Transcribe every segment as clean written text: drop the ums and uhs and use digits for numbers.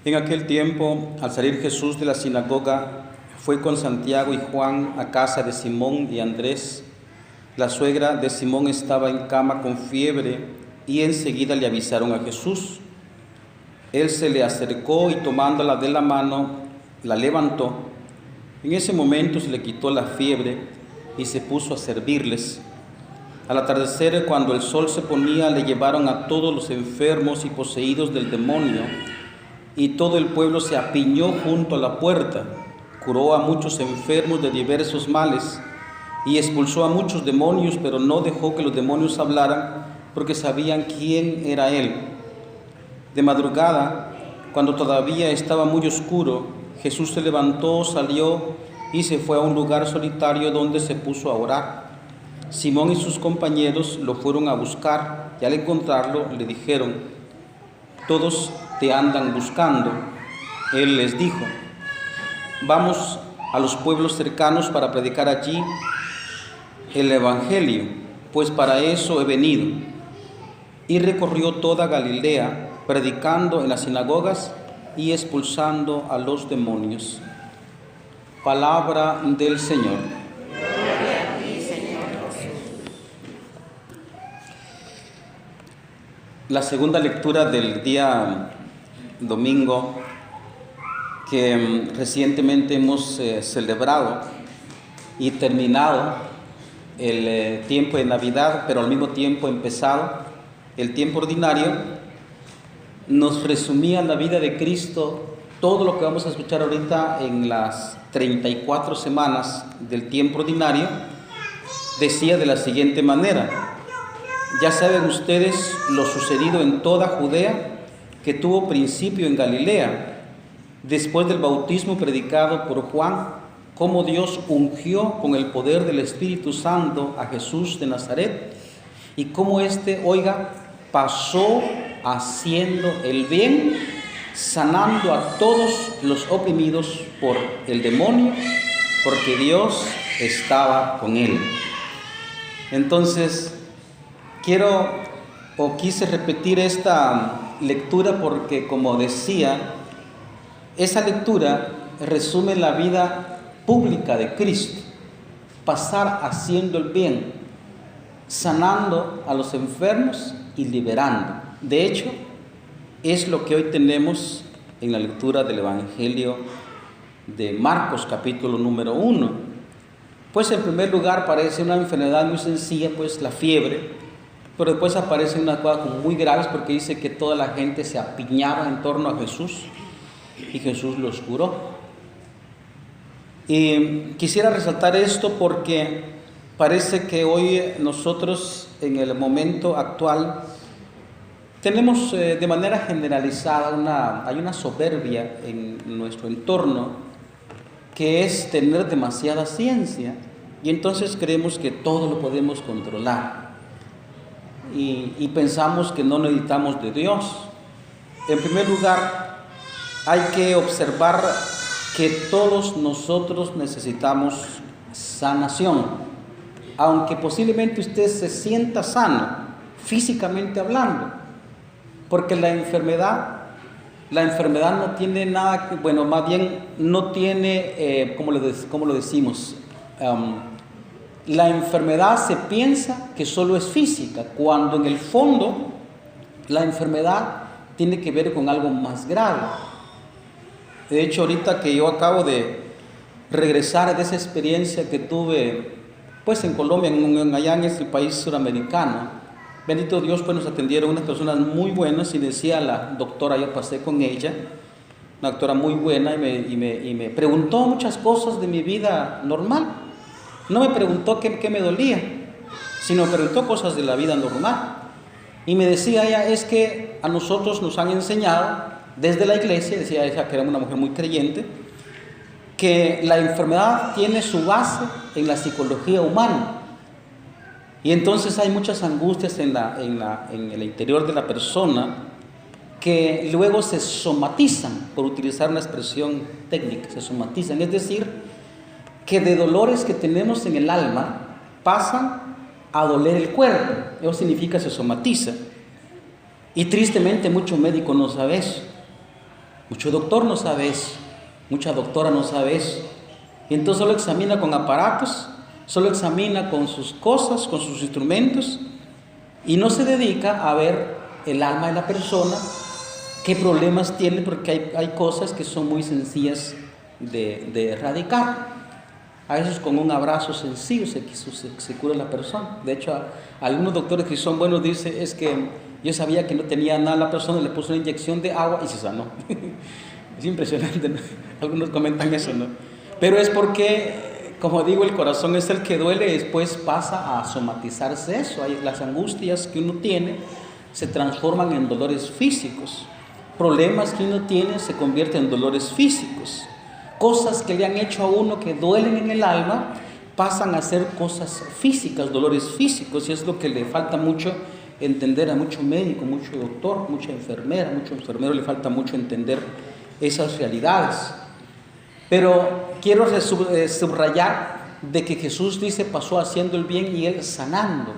En aquel tiempo, al salir Jesús de la sinagoga, fue con Santiago y Juan a casa de Simón y Andrés. La suegra de Simón estaba en cama con fiebre y enseguida le avisaron a Jesús. Él se le acercó y tomándola de la mano, la levantó. En ese momento se le quitó la fiebre y se puso a servirles. Al atardecer, cuando el sol se ponía, le llevaron a todos los enfermos y poseídos del demonio, y todo el pueblo se apiñó junto a la puerta. Curó a muchos enfermos de diversos males y expulsó a muchos demonios, pero no dejó que los demonios hablaran, porque sabían quién era él. De madrugada, cuando todavía estaba muy oscuro, Jesús se levantó, salió y se fue a un lugar solitario donde se puso a orar. Simón y sus compañeros lo fueron a buscar y al encontrarlo le dijeron: «Todos te andan buscando». Él les dijo: «Vamos a los pueblos cercanos para predicar allí el Evangelio, pues para eso he venido». Y recorrió toda Galilea, predicando en las sinagogas y expulsando a los demonios. Palabra del Señor. Gloria a ti, Señor Jesús. La segunda lectura del día domingo que recientemente hemos celebrado y terminado el tiempo de Navidad, pero al mismo tiempo empezado el tiempo ordinario, nos resumía la vida de Cristo. Todo lo que vamos a escuchar ahorita en las 34 semanas del tiempo ordinario decía de la siguiente manera: ya saben ustedes lo sucedido en toda Judea, que tuvo principio en Galilea, después del bautismo predicado por Juan, cómo Dios ungió con el poder del Espíritu Santo a Jesús de Nazaret, y cómo pasó haciendo el bien, sanando a todos los oprimidos por el demonio, porque Dios estaba con él. Entonces, quise repetir esta lectura porque, como decía, esa lectura resume la vida pública de Cristo: pasar haciendo el bien, sanando a los enfermos y liberando. De hecho, es lo que hoy tenemos en la lectura del Evangelio de Marcos, capítulo número 1. Pues en primer lugar parece una enfermedad muy sencilla, pues la fiebre, pero después aparecen unas cosas muy graves, porque dice que toda la gente se apiñaba en torno a Jesús y Jesús los curó. Y quisiera resaltar esto porque parece que hoy nosotros, en el momento actual, tenemos de manera generalizada hay una soberbia en nuestro entorno, que es tener demasiada ciencia, y entonces creemos que todo lo podemos controlar y pensamos que no necesitamos de Dios. En primer lugar, hay que observar que todos nosotros necesitamos sanación, aunque posiblemente usted se sienta sano físicamente hablando, porque la enfermedad no tiene nada, más bien no tiene, ¿cómo lo decimos? La enfermedad se piensa que solo es física, cuando en el fondo la enfermedad tiene que ver con algo más grave. De hecho, ahorita que yo acabo de regresar de esa experiencia que tuve pues en Colombia, allá en este país suramericano, bendito Dios, pues nos atendieron unas personas muy buenas, y decía la doctora, yo pasé con ella, una doctora muy buena, y me preguntó muchas cosas de mi vida normal. No me preguntó qué me dolía, sino me preguntó cosas de la vida normal. Y me decía ella: es que a nosotros nos han enseñado desde la iglesia, decía ella, que era una mujer muy creyente, que la enfermedad tiene su base en la psicología humana. Y entonces hay muchas angustias en el interior de la persona, que luego se somatizan, por utilizar una expresión técnica, se somatizan, es decir, que de dolores que tenemos en el alma pasan a doler el cuerpo. Eso significa se somatiza. Y tristemente mucho médico no sabe eso. Mucho doctor no sabe eso, mucha doctora no sabe eso. Y entonces solo examina con aparatos, solo examina con sus cosas, con sus instrumentos, y no se dedica a ver el alma de la persona, qué problemas tiene, porque hay cosas que son muy sencillas de erradicar. A veces con un abrazo sencillo se cura la persona. De hecho, algunos doctores que son buenos dicen, es que yo sabía que no tenía nada la persona, le puse una inyección de agua y se sanó. Es impresionante, ¿no? Algunos comentan eso, ¿no? Pero es porque, como digo, el corazón es el que duele, y después pasa a somatizarse eso. Las angustias que uno tiene se transforman en dolores físicos. Problemas que uno tiene se convierten en dolores físicos. Cosas que le han hecho a uno que duelen en el alma pasan a ser cosas físicas, dolores físicos, y es lo que le falta mucho entender a mucho médico, mucho doctor, mucha enfermera, mucho enfermero le falta mucho entender esas realidades. Pero quiero subrayar de que Jesús dice, pasó haciendo el bien y Él sanando.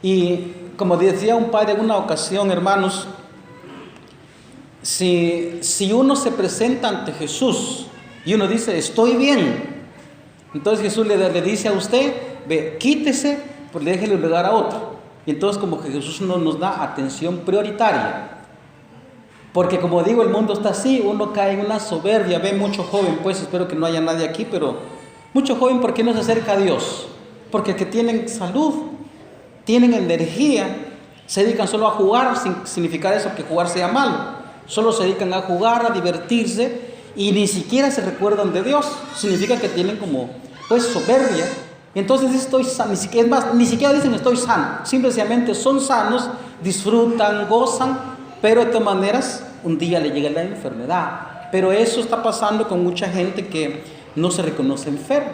Y como decía un padre en una ocasión, hermanos, si uno se presenta ante Jesús y uno dice, estoy bien, entonces Jesús le dice a usted, ve, quítese, pues déjele lugar a otro. Y entonces como que Jesús no nos da atención prioritaria. Porque como digo, el mundo está así, uno cae en una soberbia, ve mucho joven, pues espero que no haya nadie aquí, pero mucho joven, ¿por qué no se acerca a Dios? Porque que tienen salud, tienen energía, se dedican solo a jugar, sin significar eso que jugar sea malo. Solo se dedican a jugar, a divertirse y ni siquiera se recuerdan de Dios. Significa que tienen como, pues, soberbia. Y entonces estoy sano, ni siquiera dicen estoy sano. Simplemente son sanos, disfrutan, gozan, pero de todas maneras un día le llega la enfermedad. Pero eso está pasando con mucha gente que no se reconoce enfermo.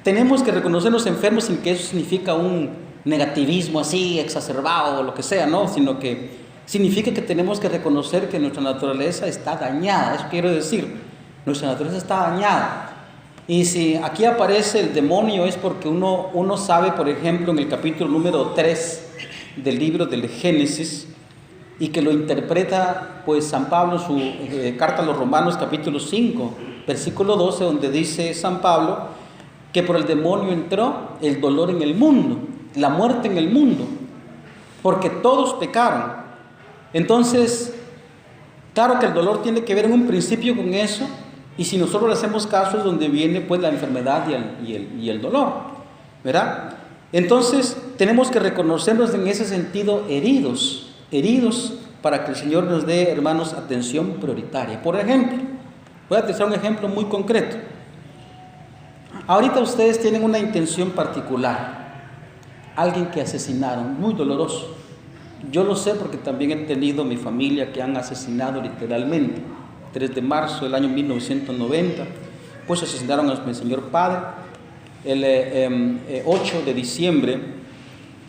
Tenemos que reconocernos enfermos sin que eso significa un negativismo así exacerbado o lo que sea, ¿no? Sino que significa que tenemos que reconocer que nuestra naturaleza está dañada. Eso quiero decir, nuestra naturaleza está dañada. Y si aquí aparece el demonio es porque uno sabe, por ejemplo, en el capítulo número 3 del libro del Génesis, y que lo interpreta pues San Pablo en su carta a los Romanos capítulo 5, versículo 12, donde dice San Pablo que por el demonio entró el dolor en el mundo, la muerte en el mundo, porque todos pecaron. Entonces, claro que el dolor tiene que ver en un principio con eso, y si nosotros le hacemos caso es donde viene pues la enfermedad y el dolor, ¿verdad? Entonces, tenemos que reconocernos en ese sentido heridos para que el Señor nos dé, hermanos, atención prioritaria. Por ejemplo, voy a utilizar un ejemplo muy concreto. Ahorita ustedes tienen una intención particular, alguien que asesinaron, muy doloroso. Yo lo sé porque también he tenido mi familia que han asesinado literalmente. 3 de marzo del año 1990, pues asesinaron a mi señor padre. El 8 de diciembre,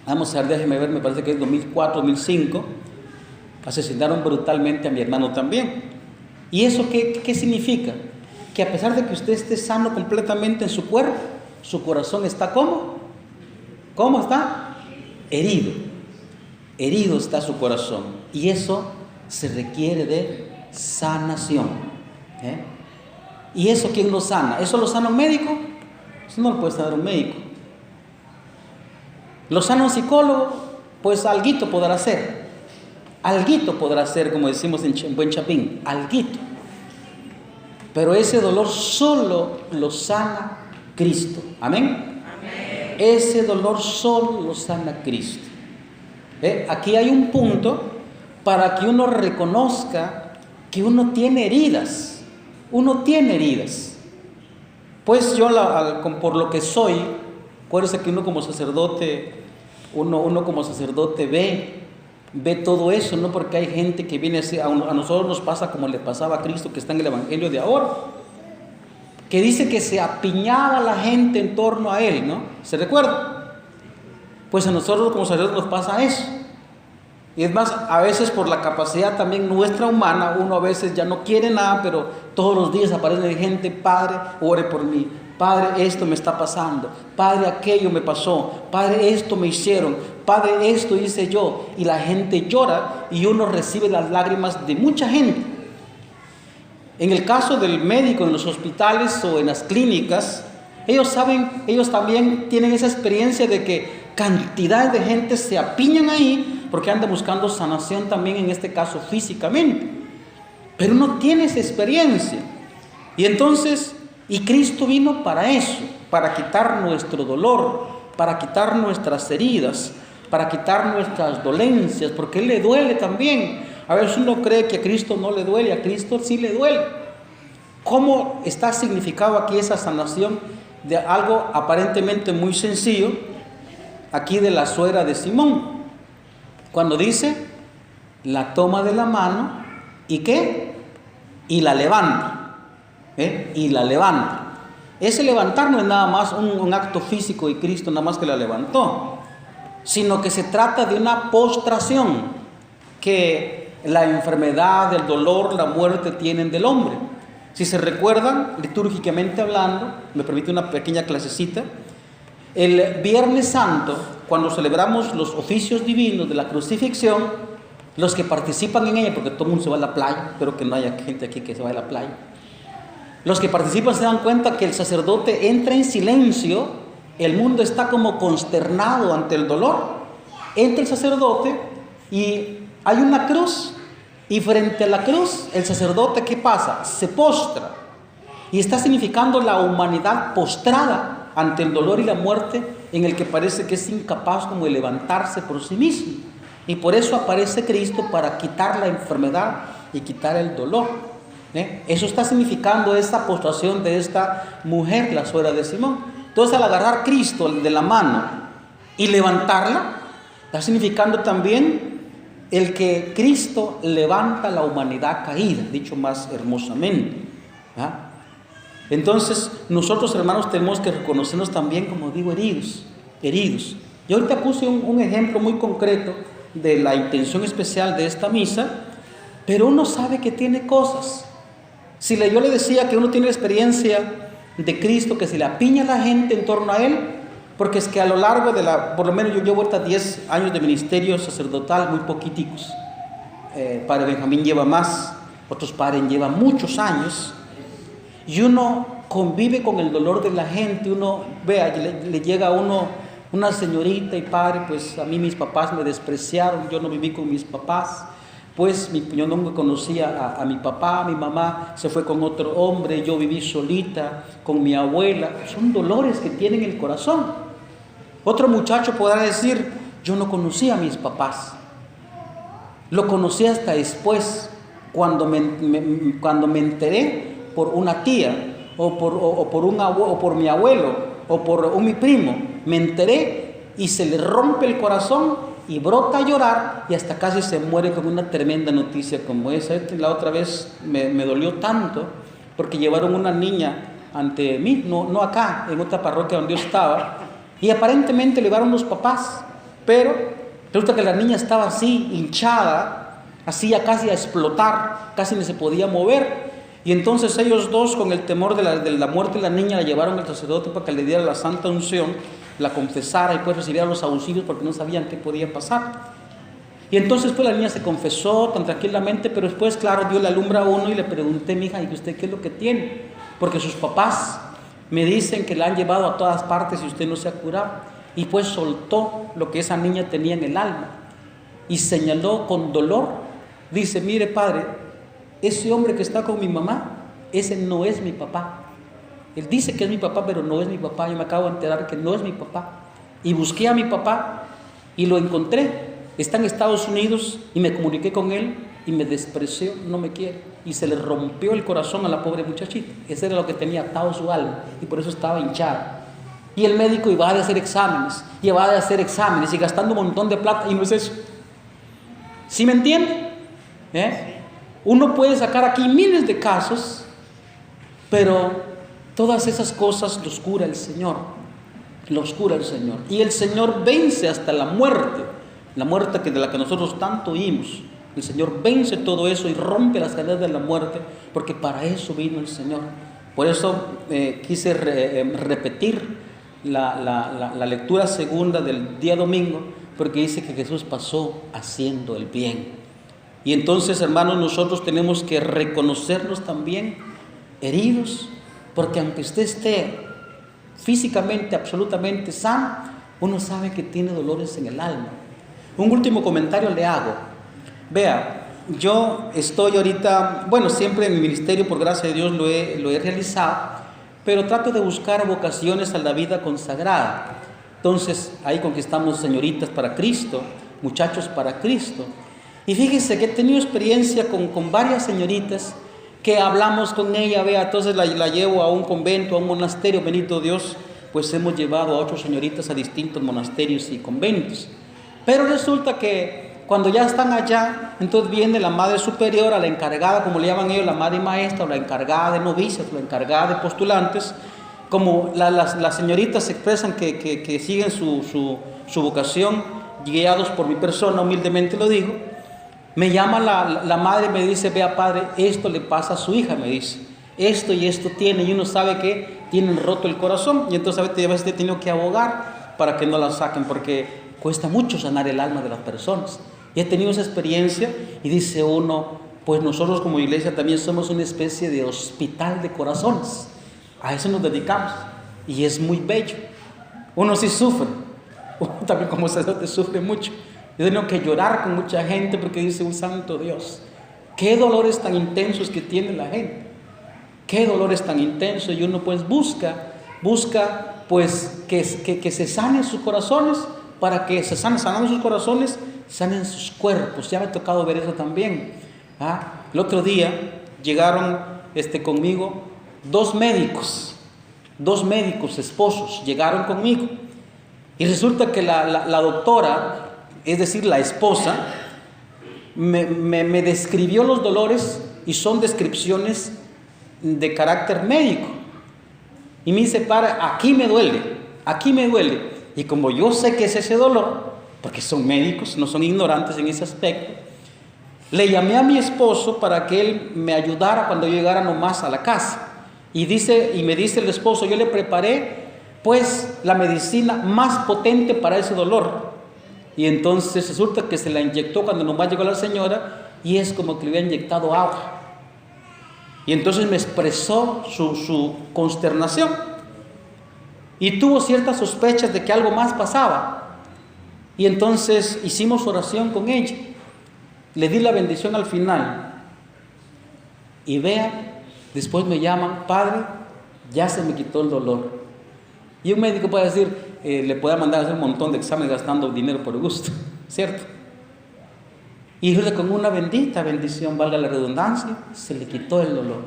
vamos a ver, déjenme ver, me parece que es 2004, 2005, asesinaron brutalmente a mi hermano también. ¿Y eso qué significa? Que a pesar de que usted esté sano completamente en su cuerpo, su corazón está ¿cómo? ¿Cómo está? Herido está su corazón. Y eso se requiere de sanación. ¿Y eso quién lo sana? ¿Eso lo sana un médico? Eso no lo puede sanar un médico. ¿Lo sana un psicólogo? Pues alguito podrá hacer. Alguito podrá hacer, como decimos en buen chapín, alguito. Pero ese dolor solo lo sana Cristo. ¿Amén? Amén. Ese dolor solo lo sana Cristo. Aquí hay un punto para que uno reconozca que uno tiene heridas. Uno tiene heridas. Pues yo, por lo que soy, acuérdense que uno como sacerdote, ve todo eso, ¿no? Porque hay gente que viene así, a nosotros nos pasa como le pasaba a Cristo que está en el Evangelio de ahora, que dice que se apiñaba la gente en torno a Él, ¿no? ¿Se recuerda? Pues a nosotros como sacerdotes nos pasa eso. Y es más, a veces por la capacidad también nuestra humana, uno a veces ya no quiere nada, pero todos los días aparece gente, Padre, ore por mí, Padre, esto me está pasando, Padre, aquello me pasó, Padre, esto me hicieron, Padre, esto hice yo, y la gente llora y uno recibe las lágrimas de mucha gente. En el caso del médico en los hospitales o en las clínicas, ellos saben, ellos también tienen esa experiencia de que cantidad de gente se apiñan ahí porque andan buscando sanación también, en este caso físicamente. Pero uno tiene esa experiencia. Y entonces, y Cristo vino para eso, para quitar nuestro dolor, para quitar nuestras heridas, para quitar nuestras dolencias, porque Él le duele también. A veces uno cree que a Cristo no le duele, a Cristo sí le duele. ¿Cómo está significado aquí esa sanación de algo aparentemente muy sencillo? Aquí de la suegra de Simón, cuando dice, la toma de la mano, ¿y qué? Y la levanta, y la levanta. Ese levantar no es nada más un acto físico y Cristo nada más que la levantó, sino que se trata de una postración que la enfermedad, el dolor, la muerte tienen del hombre. Si se recuerdan, litúrgicamente hablando, me permite una pequeña clasecita, el Viernes Santo, cuando celebramos los oficios divinos de la crucifixión, los que participan en ella, porque todo el mundo se va a la playa, espero que no haya gente aquí que se vaya a la playa, los que participan se dan cuenta que el sacerdote entra en silencio, el mundo está como consternado ante el dolor, entra el sacerdote y hay una cruz, y frente a la cruz el sacerdote, ¿qué pasa? Se postra, y está significando la humanidad postrada ante el dolor y la muerte, en el que parece que es incapaz como de levantarse por sí mismo, y por eso aparece Cristo para quitar la enfermedad y quitar el dolor. Eso está significando esta postración de esta mujer, la suegra de Simón. Entonces, al agarrar a Cristo de la mano y levantarla, está significando también el que Cristo levanta la humanidad caída, dicho más hermosamente. Entonces, nosotros, hermanos, tenemos que reconocernos también, como digo, heridos. Yo ahorita puse un ejemplo muy concreto de la intención especial de esta misa, pero uno sabe que tiene cosas. Si yo le decía que uno tiene la experiencia de Cristo, que se le apiña la gente en torno a Él, porque es que a lo largo de por lo menos yo llevo ahorita 10 años de ministerio sacerdotal, muy poquiticos. Padre Benjamín lleva más, otros padres llevan muchos años, y uno convive con el dolor de la gente. Uno, vea, le llega a uno una señorita y padre, pues a mí mis papás me despreciaron, yo no viví con mis papás. Pues yo no conocía a mi papá, mi mamá se fue con otro hombre, yo viví solita con mi abuela. Son dolores que tienen el corazón. Otro muchacho podrá decir, yo no conocía a mis papás, lo conocí hasta después, cuando me enteré por una tía, o por mi abuelo, o por mi primo, me enteré y se le rompe el corazón y brota a llorar y hasta casi se muere con una tremenda noticia como esa. La otra vez me dolió tanto porque llevaron una niña ante mí, no acá, en otra parroquia donde yo estaba, y aparentemente le llevaron los papás, pero resulta que la niña estaba así, hinchada, así ya casi a explotar, casi no se podía mover. Y entonces ellos dos, con el temor de la muerte de la niña, la llevaron al sacerdote para que le diera la santa unción, la confesara y pues recibiera los auxilios, porque no sabían qué podía pasar. Y entonces pues la niña se confesó tan tranquilamente, pero después, claro, Dios le alumbra a uno y le pregunté, mija, ¿y usted qué es lo que tiene? Porque sus papás me dicen que la han llevado a todas partes y usted no se ha curado. Y pues soltó lo que esa niña tenía en el alma y señaló con dolor, dice, mire padre, ese hombre que está con mi mamá, ese no es mi papá. Él dice que es mi papá, pero no es mi papá. Yo me acabo de enterar que no es mi papá. Y busqué a mi papá y lo encontré. Está en Estados Unidos y me comuniqué con él y me despreció, no me quiere. Y se le rompió el corazón a la pobre muchachita. Ese era lo que tenía atado su alma y por eso estaba hinchada. Y el médico iba a hacer exámenes, y gastando un montón de plata, y no es eso. ¿Sí me entiende? Uno puede sacar aquí miles de casos, pero todas esas cosas los cura el Señor. Y el Señor vence hasta la muerte de la que nosotros tanto oímos. El Señor vence todo eso y rompe las cadenas de la muerte, porque para eso vino el Señor. Por eso quise repetir la lectura segunda del día domingo, porque dice que Jesús pasó haciendo el bien. Y entonces, hermanos, nosotros tenemos que reconocernos también heridos, porque aunque usted esté físicamente absolutamente sano, uno sabe que tiene dolores en el alma. Un último comentario le hago. Vea, yo estoy ahorita, bueno, siempre en mi ministerio, por gracia de Dios, lo he realizado, pero trato de buscar vocaciones a la vida consagrada. Entonces, ahí conquistamos señoritas para Cristo, muchachos para Cristo. Y fíjese que he tenido experiencia con varias señoritas que hablamos con ella, vea, entonces la llevo a un convento, a un monasterio, bendito Dios, pues hemos llevado a 8 señoritas a distintos monasterios y conventos. Pero resulta que cuando ya están allá, entonces viene la madre superiora, la encargada, como le llaman ellos, la madre maestra, o la encargada de novicias, o la encargada de postulantes. Como las señoritas expresan que siguen su vocación, guiados por mi persona, humildemente lo digo, me llama la madre y me dice: vea, padre, esto le pasa a su hija, me dice, esto y esto tiene, y uno sabe que tienen roto el corazón, y entonces a veces he tenido que abogar para que no la saquen, porque cuesta mucho sanar el alma de las personas. Y he tenido esa experiencia, y dice uno, pues nosotros como iglesia también somos una especie de hospital de corazones, a eso nos dedicamos, y es muy bello. Uno sí sufre, uno también como sacerdote sufre mucho. Yo tengo que llorar con mucha gente porque dice: un santo Dios, qué dolores tan intensos que tiene la gente, qué dolores tan intensos. Y uno pues busca pues que se sanen sus corazones, para que se sanando sus corazones, sanen sus cuerpos. Ya me ha tocado ver eso también. El otro día llegaron conmigo dos médicos esposos, llegaron conmigo, y resulta que la doctora, es decir, la esposa, me describió los dolores, y son descripciones de carácter médico. Y me dice: padre, aquí me duele. Y como yo sé que es ese dolor, porque son médicos, no son ignorantes en ese aspecto, le llamé a mi esposo para que él me ayudara cuando yo llegara nomás a la casa. Y me dice el esposo: yo le preparé pues la medicina más potente para ese dolor. Y entonces resulta que se la inyectó cuando nomás llegó la señora, y es como que le había inyectado agua. Y entonces me expresó su consternación, y tuvo ciertas sospechas de que algo más pasaba. Y entonces hicimos oración con ella, le di la bendición al final, y vea, después me llaman: padre, ya se me quitó el dolor. Y un médico puede decir, le puede mandar a hacer un montón de exámenes gastando dinero por gusto, ¿cierto? Y con una bendita bendición, valga la redundancia, se le quitó el dolor.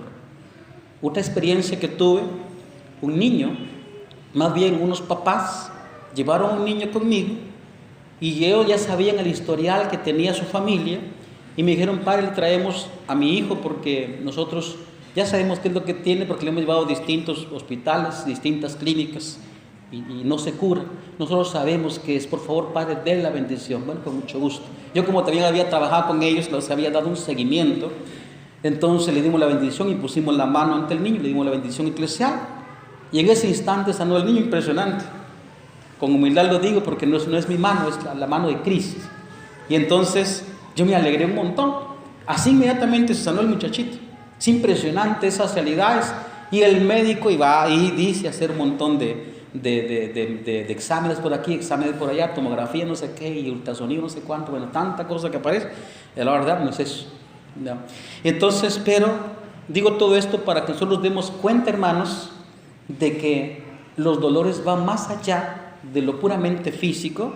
Otra experiencia que tuve, un niño, más bien unos papás, llevaron a un niño conmigo, y ellos ya sabían el historial que tenía su familia, y me dijeron: padre, le traemos a mi hijo porque nosotros ya sabemos qué es lo que tiene, porque le hemos llevado a distintos hospitales, distintas clínicas, y no se cura. Nosotros sabemos que es, por favor, padre, den la bendición. Bueno, con mucho gusto. Yo, como también había trabajado con ellos, les había dado un seguimiento, entonces le dimos la bendición y pusimos la mano ante el niño, le dimos la bendición eclesial, y en ese instante sanó el niño. Impresionante. Con humildad lo digo, porque no es mi mano, es la mano de Cristo. Y entonces yo me alegré un montón. Así inmediatamente se sanó el muchachito. Es impresionante esas realidades. Y el médico iba y dice hacer un montón de exámenes por aquí, exámenes por allá, tomografía no sé qué, y ultrasonido no sé cuánto, bueno, tanta cosa que aparece. La verdad no es eso, ¿no? Entonces, pero digo todo esto para que nosotros demos cuenta, hermanos, de que los dolores van más allá de lo puramente físico,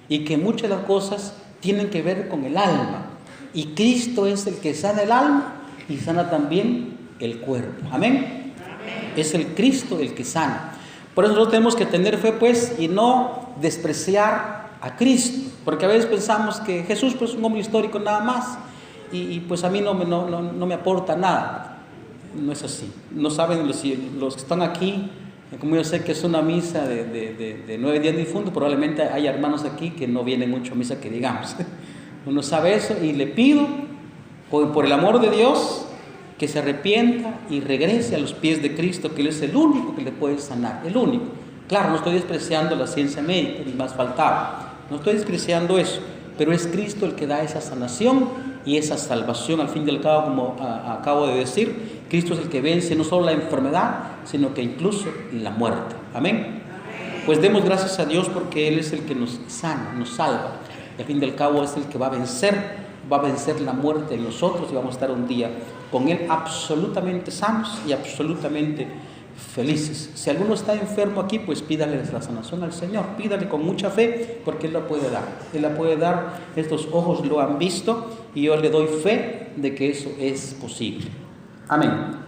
y que muchas de las cosas tienen que ver con el alma, y Cristo es el que sana el alma y sana también el cuerpo. Amén. Es el Cristo el que sana. Por eso nosotros tenemos que tener fe, pues, y no despreciar a Cristo, porque a veces pensamos que Jesús, pues, es un hombre histórico nada más, y pues a mí no me aporta nada. No es así. No saben los que están aquí, como yo sé que es una misa de 9 días de difunto, probablemente hay hermanos aquí que no vienen mucho a misa, que digamos. Uno sabe eso, y le pido, por el amor de Dios, que se arrepienta y regrese a los pies de Cristo, que Él es el único que le puede sanar, el único. Claro, no estoy despreciando la ciencia médica, ni más faltaba, no estoy despreciando eso, pero es Cristo el que da esa sanación, y esa salvación. Al fin y al cabo, como acabo de decir, Cristo es el que vence no solo la enfermedad, sino que incluso la muerte. Amén. Pues demos gracias a Dios porque Él es el que nos sana, nos salva. Al fin y al cabo es el que va a vencer la muerte en nosotros y vamos a estar un día con Él absolutamente sanos y absolutamente felices. Si alguno está enfermo aquí, pues pídale la sanación al Señor, pídale con mucha fe porque Él la puede dar. Él la puede dar, estos ojos lo han visto y yo le doy fe de que eso es posible. Amén.